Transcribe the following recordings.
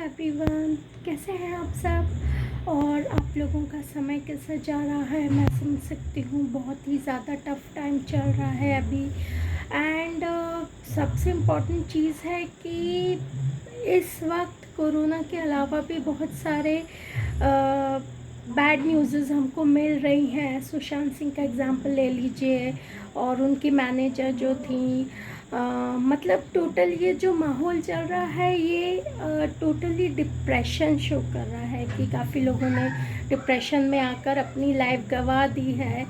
Everyone, कैसे हैं आप सब। और आप लोगों का समय कैसा जा रहा है, मैं समझ सकती हूँ बहुत ही ज़्यादा टफ़ टाइम चल रहा है अभी। एंड सबसे इम्पॉर्टेंट चीज़ है कि इस वक्त कोरोना के अलावा भी बहुत सारे बैड न्यूज़ हमको मिल रही हैं। सुशांत सिंह का एग्ज़ाम्पल ले लीजिए, और उनकी मैनेजर जो थी, मतलब टोटल ये जो माहौल चल रहा है ये टोटली डिप्रेशन शो कर रहा है कि काफ़ी लोगों ने डिप्रेशन में आकर अपनी लाइफ गंवा दी है।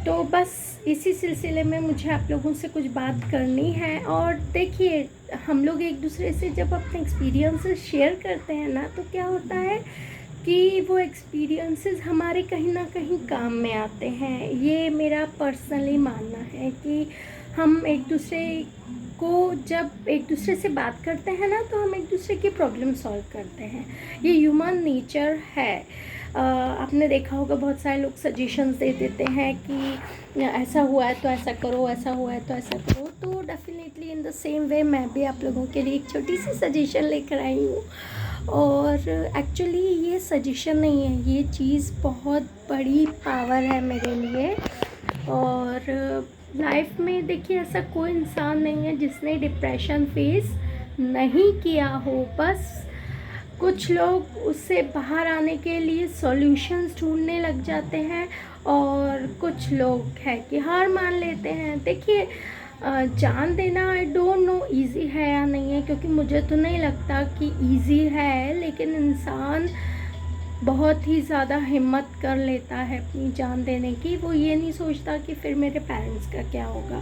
तो बस इसी सिलसिले में मुझे आप लोगों से कुछ बात करनी है। और देखिए, हम लोग एक दूसरे से जब अपने एक्सपीरियंसेस शेयर करते हैं ना, तो क्या होता है कि वो एक्सपीरियंसेस हमारे कहीं ना कहीं काम में आते हैं। ये मेरा पर्सनली मानना है कि हम एक दूसरे को जब एक दूसरे से बात करते हैं ना, तो हम एक दूसरे की प्रॉब्लम सॉल्व करते हैं। ये ह्यूमन नेचर है। आपने देखा होगा बहुत सारे लोग सजेशंस दे देते हैं कि ऐसा हुआ है तो ऐसा करो, ऐसा हुआ है तो ऐसा करो। तो definitely in the same way मैं भी आप लोगों के लिए एक छोटी सी सजेशन लेकर आई हूँ। और एक्चुअली ये सजेशन नहीं है, ये चीज़ बहुत बड़ी पावर है मेरे लिए। और लाइफ में देखिए, ऐसा कोई इंसान नहीं है जिसने डिप्रेशन फेस नहीं किया हो। बस कुछ लोग उससे बाहर आने के लिए सॉल्यूशंस ढूंढने लग जाते हैं, और कुछ लोग है कि हार मान लेते हैं। देखिए, जान देना आई डोंट नो इजी है या नहीं है, क्योंकि मुझे तो नहीं लगता कि इजी है। लेकिन इंसान बहुत ही ज़्यादा हिम्मत कर लेता है अपनी जान देने की। वो ये नहीं सोचता कि फिर मेरे पेरेंट्स का क्या होगा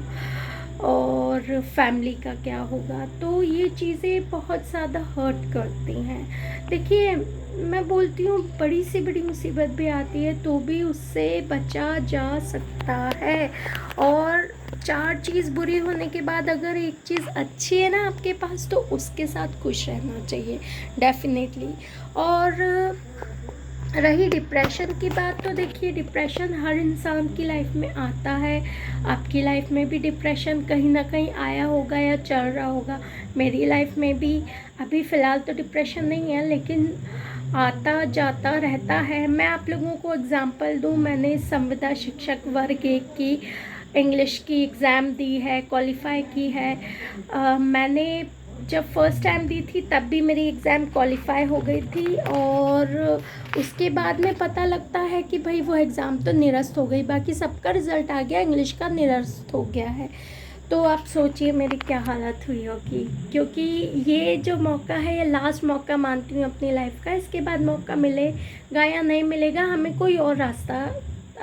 और फैमिली का क्या होगा। तो ये चीज़ें बहुत ज़्यादा हर्ट करती हैं। देखिए, मैं बोलती हूँ बड़ी से बड़ी मुसीबत भी आती है तो भी उससे बचा जा सकता है। और चार चीज़ बुरी होने के बाद अगर एक चीज़ अच्छी है ना आपके पास, तो उसके साथ खुश रहना चाहिए डेफिनेटली। और रही डिप्रेशन की बात, तो देखिए, डिप्रेशन हर इंसान की लाइफ में आता है। आपकी लाइफ में भी डिप्रेशन कहीं ना कहीं आया होगा या चल रहा होगा। मेरी लाइफ में भी अभी फ़िलहाल तो डिप्रेशन नहीं है, लेकिन आता जाता रहता है। मैं आप लोगों को एग्जांपल दूं, मैंने संविदा शिक्षक वर्ग 1 की इंग्लिश की एग्ज़ाम दी है, क्वालिफाई की है। मैंने जब फर्स्ट टाइम दी थी तब भी मेरी एग्ज़ाम क्वालिफाई हो गई थी, और उसके बाद में पता लगता है कि भाई वो एग्ज़ाम तो निरस्त हो गई, बाकी सबका रिज़ल्ट आ गया, इंग्लिश का निरस्त हो गया है। तो आप सोचिए मेरी क्या हालत हुई होगी, क्योंकि ये जो मौका है ये लास्ट मौका मानती हूँ अपनी लाइफ का। इसके बाद मौका मिलेगा या नहीं मिलेगा, हमें कोई और रास्ता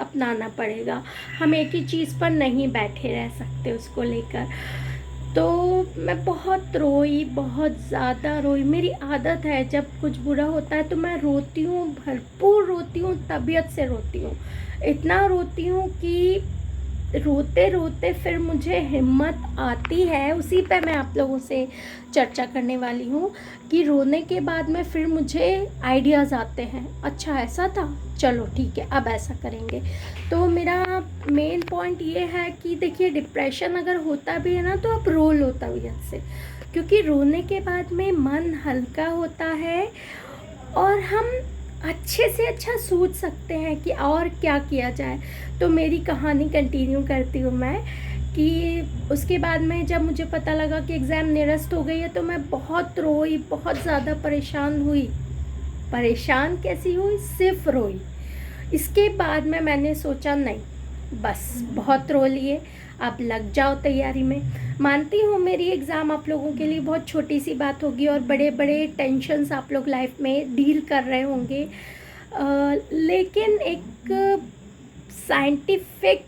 अपनाना पड़ेगा। हम एक ही चीज़ पर नहीं बैठे रह सकते उसको लेकर। तो मैं बहुत रोई, बहुत ज़्यादा रोई। मेरी आदत है जब कुछ बुरा होता है तो मैं रोती हूँ, भरपूर रोती हूँ, तबीयत से रोती हूँ। इतना रोती हूँ कि रोते रोते फिर मुझे हिम्मत आती है। उसी पे मैं आप लोगों से चर्चा करने वाली हूँ कि रोने के बाद में फिर मुझे आइडियाज़ आते हैं, अच्छा ऐसा था, चलो ठीक है अब ऐसा करेंगे। तो मेरा मेन पॉइंट ये है कि देखिए, डिप्रेशन अगर होता भी है ना, तो आप रो लो तबीयत से, क्योंकि रोने के बाद में मन हल्का होता है और हम अच्छे से अच्छा सोच सकते हैं कि और क्या किया जाए। तो मेरी कहानी कंटिन्यू करती हूँ मैं कि उसके बाद में जब मुझे पता लगा कि एग्ज़ाम निरस्त हो गई है, तो मैं बहुत रोई, बहुत ज़्यादा परेशान हुई। परेशान कैसी हुई, सिर्फ रोई। इसके बाद में मैंने सोचा नहीं, बस बहुत रो लिए, अब लग जाओ तैयारी में। मानती हूँ मेरी एग्ज़ाम आप लोगों के लिए बहुत छोटी सी बात होगी, और बड़े बड़े टेंशन्स आप लोग लाइफ में डील कर रहे होंगे। लेकिन एक साइंटिफिक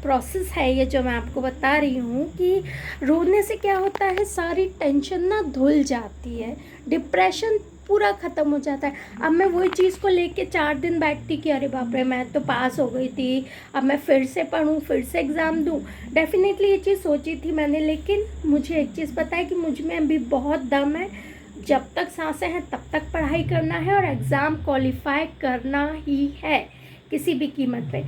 प्रोसेस है ये जो मैं आपको बता रही हूँ कि रोने से क्या होता है, सारी टेंशन ना धुल जाती है, डिप्रेशन पूरा ख़त्म हो जाता है। अब मैं वही चीज़ को लेके 4 दिन बैठती कि अरे बाप रे, मैं तो पास हो गई थी, अब मैं फिर से पढूं, फिर से एग्ज़ाम दूं। डेफिनेटली ये चीज़ सोची थी मैंने, लेकिन मुझे एक चीज़ पता है कि मुझ में अभी बहुत दम है। जब तक सांसें हैं तब तक पढ़ाई करना है, और एग्ज़ाम क्वालिफाई करना ही है किसी भी कीमत पे।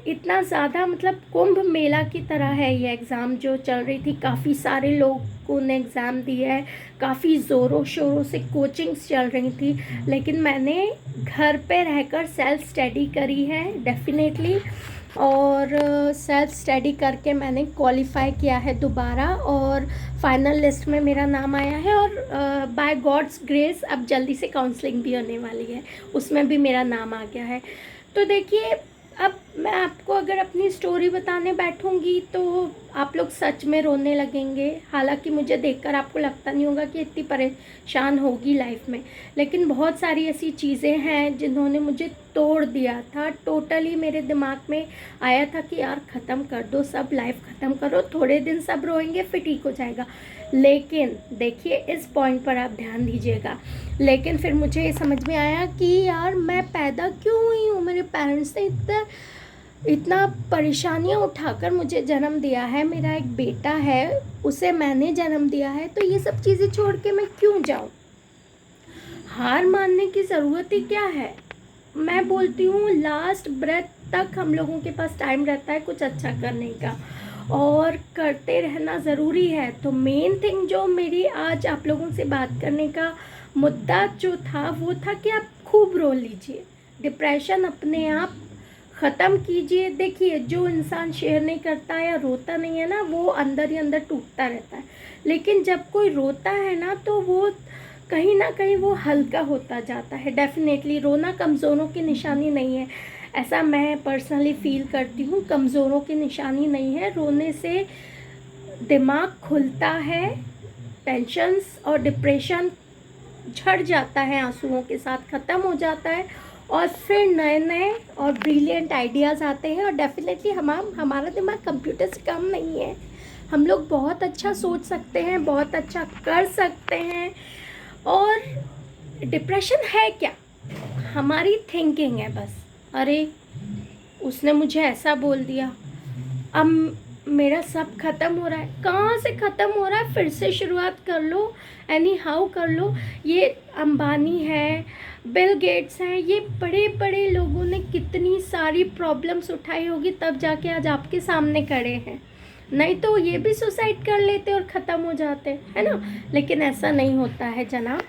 इतना ज़्यादा मतलब कुंभ मेला की तरह है ये एग्ज़ाम जो चल रही थी। काफ़ी सारे लोगों ने एग्ज़ाम दिया है, काफ़ी ज़ोरों शोरों से कोचिंग्स चल रही थी, लेकिन मैंने घर पे रहकर सेल्फ स्टडी करी है डेफिनेटली। और सेल्फ स्टडी करके मैंने क्वालिफाई किया है दोबारा, और फाइनल लिस्ट में मेरा नाम आया है। और बाय गॉड्स ग्रेस अब जल्दी से काउंसलिंग भी होने वाली है, उसमें भी मेरा नाम आ गया है। तो देखिए, अब मैं आपको अगर अपनी स्टोरी बताने बैठूंगी तो आप लोग सच में रोने लगेंगे। हालांकि मुझे देखकर आपको लगता नहीं होगा कि इतनी परेशान होगी लाइफ में, लेकिन बहुत सारी ऐसी चीज़ें हैं जिन्होंने मुझे तोड़ दिया था। टोटली मेरे दिमाग में आया था कि यार ख़त्म कर दो सब, लाइफ ख़त्म करो, थोड़े दिन सब रोएंगे फिर ठीक हो जाएगा। लेकिन देखिए, इस पॉइंट पर आप ध्यान दीजिएगा, लेकिन फिर मुझे ये समझ में आया कि यार मैं पैदा क्यों हुई हूँ। मेरे पेरेंट्स ने इतना परेशानियाँ उठाकर मुझे जन्म दिया है, मेरा एक बेटा है, उसे मैंने जन्म दिया है, तो ये सब चीज़ें छोड़ के मैं क्यों जाऊँ। हार मानने की ज़रूरत ही क्या है। मैं बोलती हूँ लास्ट ब्रेथ तक हम लोगों के पास टाइम रहता है कुछ अच्छा करने का, और करते रहना ज़रूरी है। तो मेन थिंग जो मेरी आज आप लोगों से बात करने का मुद्दा जो था वो था कि आप खूब रो लीजिए, डिप्रेशन अपने आप ख़त्म कीजिए। देखिए, जो इंसान शेयर नहीं करता या रोता नहीं है ना, वो अंदर ही अंदर टूटता रहता है, लेकिन जब कोई रोता है ना तो वो कहीं ना कहीं वो हल्का होता जाता है। डेफिनेटली रोना कमज़ोरों की निशानी नहीं है, ऐसा मैं पर्सनली फील करती हूँ। कमज़ोरों की निशानी नहीं है, रोने से दिमाग खुलता है, टेंशन्स और डिप्रेशन झड़ जाता है, आंसुओं के साथ ख़त्म हो जाता है, और फिर नए नए और ब्रिलियंट आइडियाज़ आते हैं। और डेफिनेटली हमारा दिमाग कंप्यूटर से कम नहीं है, हम लोग बहुत अच्छा सोच सकते हैं, बहुत अच्छा कर सकते हैं। और डिप्रेशन है क्या, हमारी थिंकिंग है बस। अरे उसने मुझे ऐसा बोल दिया, अब मेरा सब ख़त्म हो रहा है। कहाँ से ख़त्म हो रहा है, फिर से शुरुआत कर लो, एनी हाउ कर लो। ये अंबानी है, बिल गेट्स हैं, ये बड़े बड़े लोगों ने कितनी सारी प्रॉब्लम्स उठाई होगी तब जाके आज आपके सामने खड़े हैं, नहीं तो ये भी सुसाइड कर लेते और ख़त्म हो जाते, है ना। लेकिन ऐसा नहीं होता है जनाब।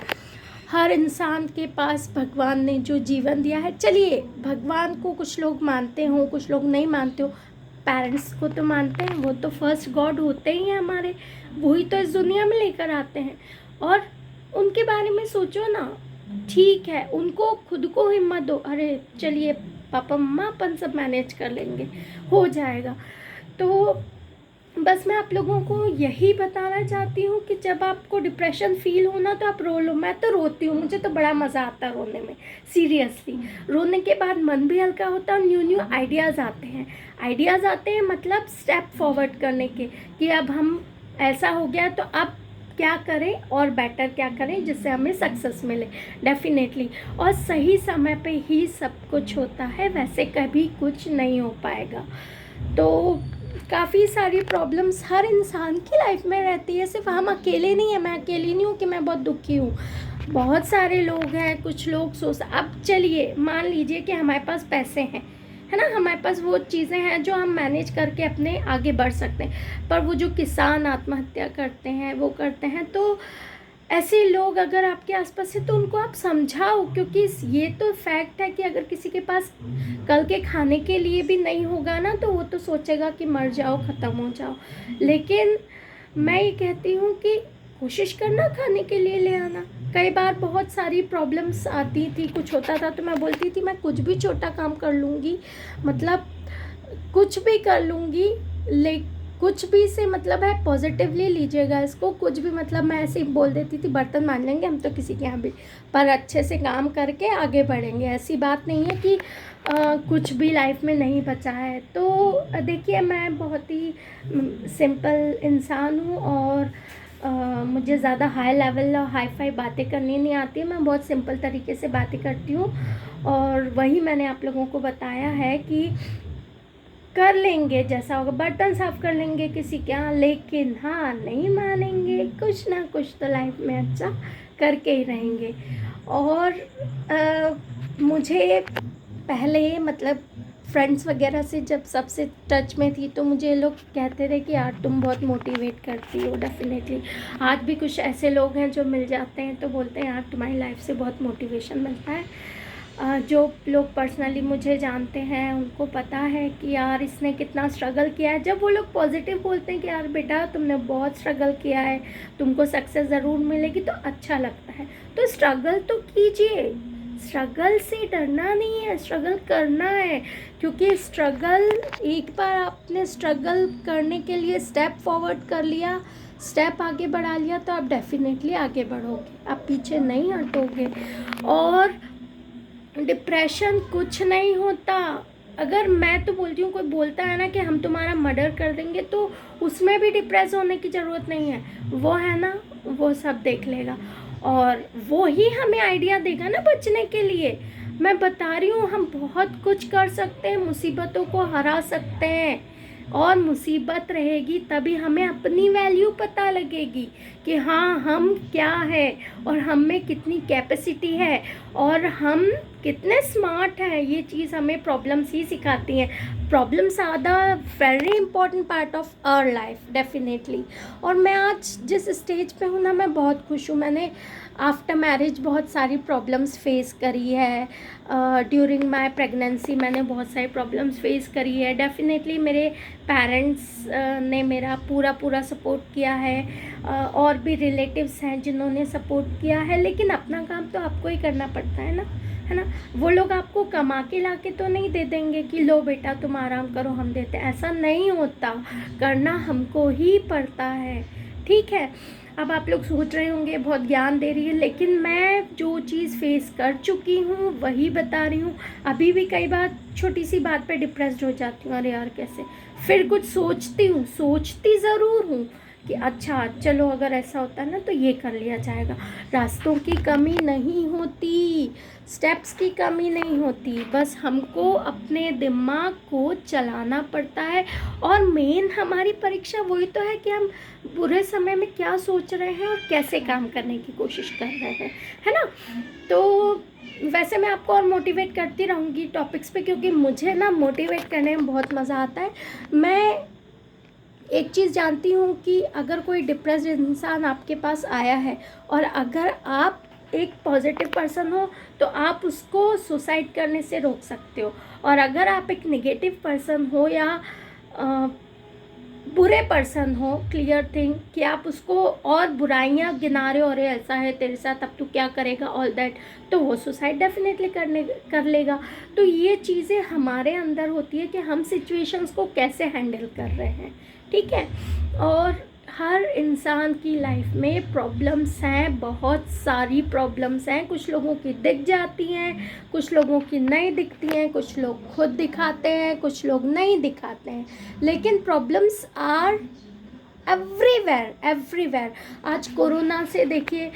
हर इंसान के पास भगवान ने जो जीवन दिया है, चलिए भगवान को कुछ लोग मानते हो, कुछ लोग नहीं मानते हो, पेरेंट्स को तो मानते हैं, वो तो फर्स्ट गॉड होते ही हैं हमारे, वही तो इस दुनिया में लेकर आते हैं। और उनके बारे में सोचो ना, ठीक है, उनको खुद को हिम्मत दो, अरे चलिए पापा मम्मा अपन सब मैनेज कर लेंगे, हो जाएगा। तो बस मैं आप लोगों को यही बताना चाहती हूँ कि जब आपको डिप्रेशन फील होना तो आप रो लो। मैं तो रोती हूँ, मुझे तो बड़ा मज़ा आता है रोने में, सीरियसली। रोने के बाद मन भी हल्का होता है और न्यू न्यू आइडियाज़ आते हैं, मतलब स्टेप फॉरवर्ड करने के, कि अब हम ऐसा हो गया तो अब क्या करें और बेटर क्या करें जिससे हमें सक्सेस मिले। डेफिनेटली, और सही समय पे ही सब कुछ होता है, वैसे कभी कुछ नहीं हो पाएगा। तो काफ़ी सारी प्रॉब्लम्स हर इंसान की लाइफ में रहती है, सिर्फ हम अकेले नहीं हैं। मैं अकेली नहीं हूँ कि मैं बहुत दुखी हूँ, बहुत सारे लोग हैं। कुछ लोग अब चलिए मान लीजिए कि हमारे पास पैसे हैं, है ना, हमारे पास वो चीज़ें हैं जो हम मैनेज करके अपने आगे बढ़ सकते हैं, पर वो जो किसान आत्महत्या करते हैं वो करते हैं, तो ऐसे लोग अगर आपके आसपास है तो उनको आप समझाओ, क्योंकि ये तो फैक्ट है कि अगर किसी के पास कल के खाने के लिए भी नहीं होगा ना तो वो तो सोचेगा कि मर जाओ, ख़त्म हो जाओ। लेकिन मैं ये कहती हूँ कि कोशिश करना खाने के लिए ले आना। कई बार बहुत सारी प्रॉब्लम्स आती थी, कुछ होता था तो मैं बोलती थी मैं कुछ भी छोटा काम कर लूँगी, मतलब कुछ भी कर लूँगी, कुछ भी से मतलब है पॉजिटिवली लीजिएगा इसको। कुछ भी मतलब मैं ऐसे ही बोल देती थी बर्तन मान लेंगे हम तो किसी के यहाँ भी, पर अच्छे से काम करके आगे बढ़ेंगे। ऐसी बात नहीं है कि कुछ भी लाइफ में नहीं बचा है। तो देखिए, मैं बहुत ही सिंपल इंसान हूँ, और मुझे ज़्यादा हाई लेवल और हाई फाई बातें करनी नहीं आती। मैं बहुत सिंपल तरीके से बातें करती हूँ, और वही मैंने आप लोगों को बताया है कि कर लेंगे, जैसा होगा बर्तन साफ़ कर लेंगे किसी के यहाँ, लेकिन हाँ नहीं मानेंगे, कुछ ना कुछ तो लाइफ में अच्छा करके ही रहेंगे। और मुझे पहले मतलब फ्रेंड्स वगैरह से जब सबसे टच में थी तो मुझे ये लोग कहते थे कि यार तुम बहुत मोटिवेट करती हो। डेफिनेटली आज भी कुछ ऐसे लोग हैं जो मिल जाते हैं तो बोलते हैं यार तुम्हारी लाइफ से बहुत मोटिवेशन मिलता है। जो लोग पर्सनली मुझे जानते हैं उनको पता है कि यार इसने कितना स्ट्रगल किया है। जब वो लोग पॉजिटिव बोलते हैं कि यार बेटा तुमने बहुत स्ट्रगल किया है, तुमको सक्सेस ज़रूर मिलेगी, तो अच्छा लगता है। तो स्ट्रगल तो कीजिए, स्ट्रगल से डरना नहीं है, स्ट्रगल करना है। क्योंकि स्ट्रगल, एक बार आपने स्ट्रगल करने के लिए स्टेप फॉरवर्ड कर लिया, स्टेप आगे बढ़ा लिया, तो आप डेफिनेटली आगे बढ़ोगे, आप पीछे नहीं हटोगे। और डिप्रेशन कुछ नहीं होता। अगर मैं तो बोलती हूँ, कोई बोलता है ना कि हम तुम्हारा मर्डर कर देंगे, तो उसमें भी डिप्रेस होने की ज़रूरत नहीं है। वो है ना, वो सब देख लेगा और वो ही हमें आइडिया देगा ना बचने के लिए। मैं बता रही हूँ हम बहुत कुछ कर सकते हैं, मुसीबतों को हरा सकते हैं। और मुसीबत रहेगी तभी हमें अपनी वैल्यू पता लगेगी कि हाँ हम क्या है और हम में कितनी कैपेसिटी है और हम कितने स्मार्ट हैं। ये चीज़ हमें प्रॉब्लम्स ही सिखाती हैं। Problems are the very important part of our life definitely. और मैं आज जिस स्टेज पे हूँ ना, मैं बहुत खुश हूँ। मैंने आफ्टर मैरिज बहुत सारी प्रॉब्लम्स फेस करी है। ड्यूरिंग माय प्रेगनेंसी मैंने बहुत सारी प्रॉब्लम्स फेस करी है। डेफिनेटली मेरे पेरेंट्स ने मेरा पूरा सपोर्ट किया है। और भी रिलेटिव्स हैं जिन्होंने सपोर्ट किया है। लेकिन अपना काम तो आपको ही करना पड़ता है ना। वो लोग आपको कमा के ला के तो नहीं दे देंगे कि लो बेटा तुम आराम करो हम देते, ऐसा नहीं होता। करना हमको ही पड़ता है, ठीक है। अब आप लोग सोच रहे होंगे बहुत ज्ञान दे रही है, लेकिन मैं जो चीज़ फेस कर चुकी हूँ वही बता रही हूँ। अभी भी कई बार छोटी सी बात पे डिप्रेस्ड हो जाती हूँ, अरे यार कैसे। फिर कुछ सोचती ज़रूर हूँ कि अच्छा चलो अगर ऐसा होता है ना तो ये कर लिया जाएगा। रास्तों की कमी नहीं होती, स्टेप्स की कमी नहीं होती, बस हमको अपने दिमाग को चलाना पड़ता है। और मेन हमारी परीक्षा वही तो है कि हम बुरे समय में क्या सोच रहे हैं और कैसे काम करने की कोशिश कर रहे हैं, है ना। तो वैसे मैं आपको और मोटिवेट करती रहूँगी टॉपिक्स पे, क्योंकि मुझे ना मोटिवेट करने में बहुत मज़ा आता है। मैं एक चीज़ जानती हूँ कि अगर कोई डिप्रेस्ड इंसान आपके पास आया है और अगर आप एक पॉजिटिव पर्सन हो तो आप उसको सुसाइड करने से रोक सकते हो। और अगर आप एक नेगेटिव पर्सन हो या बुरे पर्सन हो, क्लियर थिंग कि आप उसको और बुराइयां गिना रहे हो, और ऐसा है तेरे साथ अब तू क्या करेगा, ऑल दैट, तो वो सुसाइड डेफिनेटली कर लेगा। तो ये चीज़ें हमारे अंदर होती है कि हम सिचुएशंस को कैसे हैंडल कर रहे हैं, ठीक है। और हर इंसान की लाइफ में प्रॉब्लम्स हैं, बहुत सारी प्रॉब्लम्स हैं। कुछ लोगों की दिख जाती हैं, कुछ लोगों की नहीं दिखती हैं, कुछ लोग खुद दिखाते हैं, कुछ लोग नहीं दिखाते हैं। लेकिन प्रॉब्लम्स आर एवरीवेयर। आज कोरोना से देखिए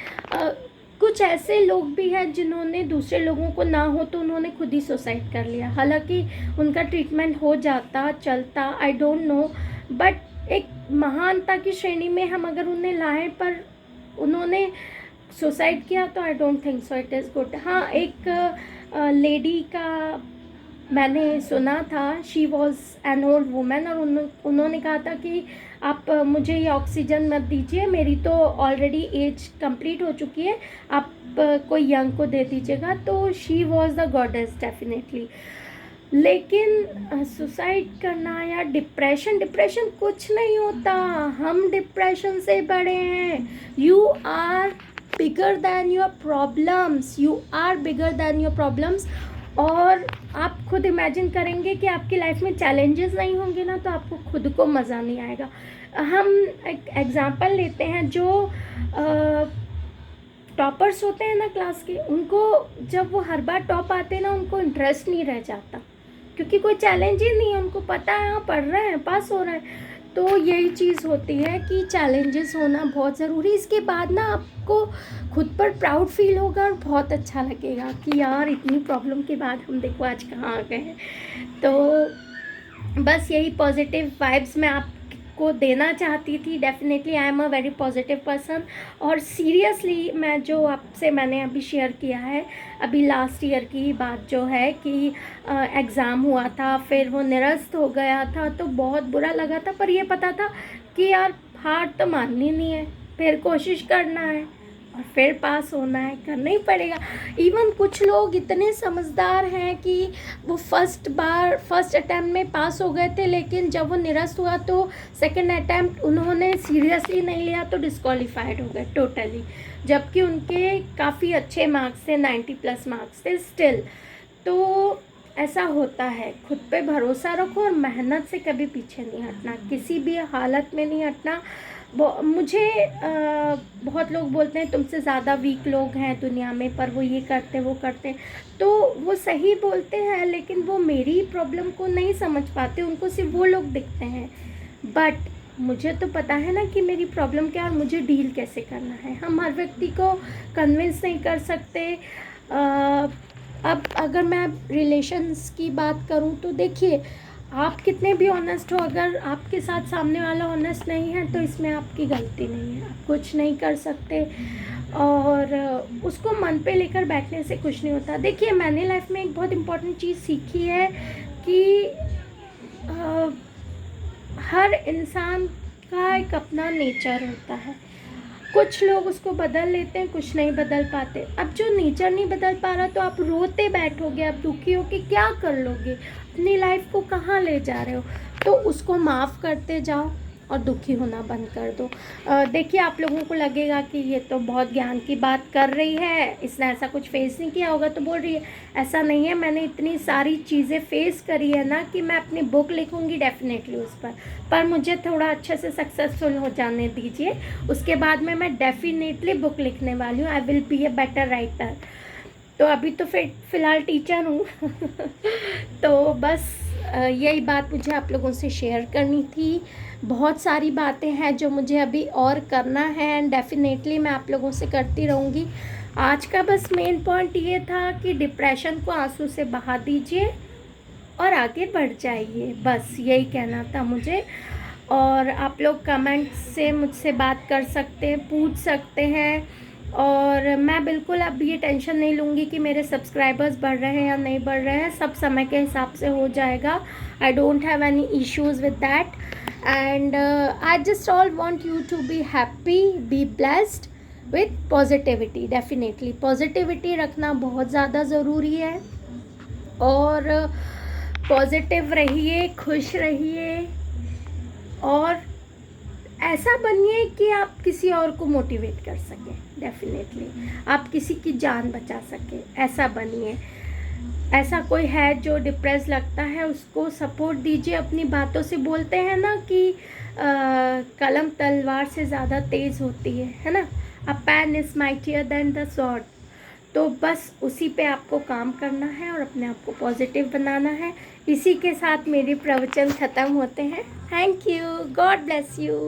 कुछ ऐसे लोग भी हैं जिन्होंने दूसरे लोगों को ना हो तो उन्होंने खुद ही सुसाइड कर लिया। हालांकि उनका ट्रीटमेंट हो जाता, चलता, आई डोंट नो, बट एक महानता की श्रेणी में हम अगर उन्हें लाएं पर उन्होंने सुसाइड किया तो I don't think so it is good. हाँ, एक लेडी का मैंने सुना था, she was an old women, और उन्होंने कहा था कि आप मुझे ये ऑक्सीजन मत दीजिए, मेरी तो ऑलरेडी एज कंप्लीट हो चुकी है, आप कोई यंग को दे दीजिएगा। तो she was the goddess definitely. लेकिन सुसाइड करना या डिप्रेशन कुछ नहीं होता। हम डिप्रेशन से बड़े हैं। You are bigger than your problems. और आप खुद इमेजिन करेंगे कि आपकी लाइफ में चैलेंजेस नहीं होंगे ना, तो आपको खुद को मज़ा नहीं आएगा। हम एक एग्जांपल लेते हैं, जो टॉपर्स होते हैं ना क्लास के, उनको जब वो हर बार टॉप आते हैं ना, उनको इंटरेस्ट नहीं रह जाता, क्योंकि कोई चैलेंज ही नहीं है, उनको पता है हाँ पढ़ रहे हैं, पास हो रहे हैं। तो यही चीज़ होती है कि चैलेंजेस होना बहुत ज़रूरी। इसके बाद ना आपको खुद पर प्राउड फील होगा और बहुत अच्छा लगेगा कि यार इतनी प्रॉब्लम के बाद हम देखो आज कहाँ आ गए हैं। तो बस यही पॉजिटिव वाइब्स मैं आपको देना चाहती थी। Definitely I am a very positive person, और सीरियसली मैंने अभी शेयर किया है, अभी लास्ट ईयर की ही बात जो है कि एग्ज़ाम हुआ था, फिर वो निरस्त हो गया था, तो बहुत बुरा लगा था। पर ये पता था कि यार हार तो माननी नहीं है, फिर कोशिश करना है और फिर पास होना है, करना ही पड़ेगा। इवन कुछ लोग इतने समझदार हैं कि वो फर्स्ट अटैम्प्ट में पास हो गए थे, लेकिन जब वो निरस्त हुआ तो सेकंड अटैम्प्ट उन्होंने सीरियसली नहीं लिया तो डिस्क्वालीफाइड हो गए टोटली, जबकि उनके काफ़ी अच्छे मार्क्स थे, 90+ मार्क्स थे स्टिल। तो ऐसा होता है, खुद पे भरोसा रखो और मेहनत से कभी पीछे नहीं हटना, किसी भी हालत में नहीं हटना। मुझे बहुत लोग बोलते हैं तुमसे ज़्यादा वीक लोग हैं दुनिया में, पर वो ये करते वो करते, तो वो सही बोलते हैं, लेकिन वो मेरी प्रॉब्लम को नहीं समझ पाते, उनको सिर्फ वो लोग दिखते हैं। बट मुझे तो पता है ना कि मेरी प्रॉब्लम क्या है और मुझे डील कैसे करना है। हम हर व्यक्ति को कन्विंस नहीं कर सकते। अब अगर मैं रिलेशंस की बात करूं तो देखिए, आप कितने भी ऑनेस्ट हो, अगर आपके साथ सामने वाला ऑनेस्ट नहीं है तो इसमें आपकी गलती नहीं है, आप कुछ नहीं कर सकते। और उसको मन पे लेकर बैठने से कुछ नहीं होता। देखिए, मैंने लाइफ में एक बहुत इम्पोर्टेंट चीज़ सीखी है कि हर इंसान का एक अपना नेचर होता है। कुछ लोग उसको बदल लेते हैं, कुछ नहीं बदल पाते। अब जो नेचर नहीं बदल पा रहा तो आप रोते बैठोगे, आप दुखी हो कि क्या कर लोगे, अपनी लाइफ को कहाँ ले जा रहे हो। तो उसको माफ़ करते जाओ और दुखी होना बंद कर दो। देखिए, आप लोगों को लगेगा कि ये तो बहुत ज्ञान की बात कर रही है, इसने ऐसा कुछ फेस नहीं किया होगा तो बोल रही है। ऐसा नहीं है, मैंने इतनी सारी चीज़ें फेस करी है ना कि मैं अपनी बुक लिखूँगी डेफिनेटली उस पर मुझे थोड़ा अच्छे से सक्सेसफुल हो जाने दीजिए, उसके बाद में मैं डेफिनेटली बुक लिखने वाली हूँ। I will be a better writer. तो अभी तो फ़िलहाल टीचर हूँ तो बस यही बात मुझे आप लोगों से शेयर करनी थी। बहुत सारी बातें हैं जो मुझे अभी और करना है, एंड डेफिनेटली मैं आप लोगों से करती रहूँगी। आज का बस मेन पॉइंट ये था कि डिप्रेशन को आंसू से बहा दीजिए और आगे बढ़ जाइए, बस यही कहना था मुझे। और आप लोग कमेंट से मुझसे बात कर सकते हैं, पूछ सकते हैं, और मैं बिल्कुल अब ये टेंशन नहीं लूँगी कि मेरे सब्सक्राइबर्स बढ़ रहे हैं या नहीं बढ़ रहे हैं, सब समय के हिसाब से हो जाएगा। I don't have any issues with that, and I just all want you to be happy, be blessed with positivity. Definitely positivity रखना बहुत ज़्यादा ज़रूरी है, और पॉजिटिव रहिए, खुश रहिए, और ऐसा बनिए कि आप किसी और को मोटिवेट कर सकें। डेफिनेटली आप किसी की जान बचा सकें, ऐसा बनिए। ऐसा कोई है जो डिप्रेस लगता है, उसको सपोर्ट दीजिए, अपनी बातों से। बोलते हैं ना कि कलम तलवार से ज़्यादा तेज़ होती है ना, a pen is mightier than the sword. तो बस उसी पे आपको काम करना है और अपने आप को पॉजिटिव बनाना है। इसी के साथ मेरे प्रवचन ख़त्म होते हैं। Thank you, God bless you.